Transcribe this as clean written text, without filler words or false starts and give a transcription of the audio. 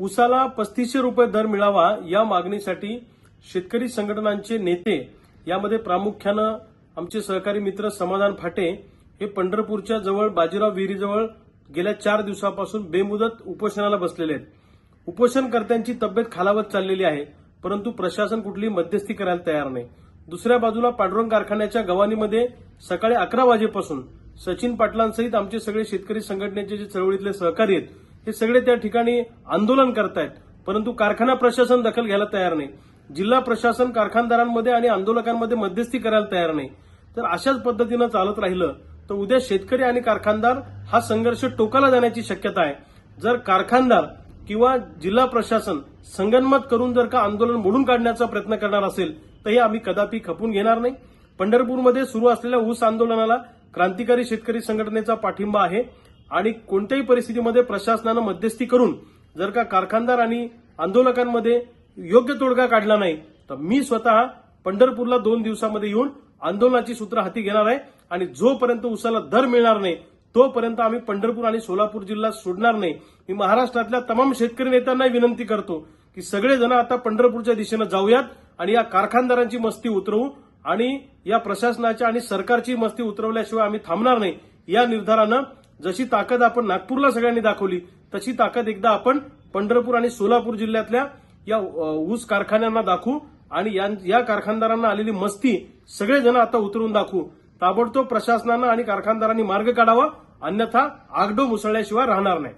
ऊसाला 3500 रुपये दर मिळावा या मागणीसाठी शेतकरी संघटनांचे नेते, यामध्ये प्रामुख्यानं आमचे सहकारी मित्र समाधान फाटे हे पंढरपूरच्या जवळ बाजीराव विहिरीजवळ गेल्या 4 दिवसापासून बेमुदत उपोषणाला बसलेले आहेत। उपोषणकर्त्यांची तब्येत खालावत चाललेली आहे, परंतु प्रशासन कुठली मध्यस्थी करायला तयार नाही। दुसऱ्या बाजूला पांडुरंग कारखान्याच्या गव्हाणीमध्ये सकाळी 11 वाजेपासून सचिन पाटलांसहित आमचे सगळे शेतकरी संघटनेचे जे चळवळीतले सहकारी आहेत हे सगळे त्या ठिकाणी आंदोलन करतायत, परंतु कारखाना प्रशासन दखल घ्यायला तयार नाही। जिल्हा प्रशासन कारखानदारांमध्ये आणि आंदोलकांमध्ये मध्यस्थी करायला तयार नाही। तर अशाच पद्धतीनं चालत राहिलं तर उद्या शेतकरी आणि कारखानदार हा संघर्ष टोकाला जाण्याची शक्यता आहे। जर कारखानदार किंवा जिल्हा प्रशासन संगनमत करून जर का आंदोलन मोडून काढण्याचा प्रयत्न करणार असेल तर हे आम्ही कदापि खपून घेणार नाही। पंढरपूरमध्ये सुरू असलेल्या ऊस आंदोलनाला क्रांतिकारी शेतकरी संघटनेचा पाठिंबा आहे आणि कोणत्याही परिस्थितीमध्ये प्रशासनानं मध्यस्थी करून जर का कारखानदार आणि आंदोलकांमध्ये योग्य तोडगा काढला नाही तर मी स्वतः पंढरपूरला 2 दिवसामध्ये येऊन आंदोलनाची सूत्र हाती घेणार आहे आणि जोपर्यंत ऊसाला दर मिळणार नाही तोपर्यंत आम्ही पंढरपूर आणि सोलापूर जिल्हा सोडणार नाही। मी महाराष्ट्रातल्या तमाम शेतकरी नेत्यांना विनंती करतो की सगळेजण आता पंढरपूरच्या दिशेने जाऊयात आणि या कारखानदारांची मस्ती उतरवू आणि या प्रशासनाच्या आणि सरकारची मस्ती उतरवल्याशिवाय आम्ही थांबणार नाही। या निर्धारानं जशी ताकद आपण नागपूरला सगळ्यांनी दाखवली तशी ताकद एकदा आपण पंढरपूर आणि सोलापूर जिल्ह्यातल्या या ऊस कारखान्यांना दाखवू आणि या कारखानदारांना आलेली मस्ती सगळेजण आता उतरवून दाखवू। ताबडतोब प्रशासनानं आणि कारखानदारांनी मार्ग काढावा, अन्यथा आगडो मुसळल्याशिवाय राहणार नाही।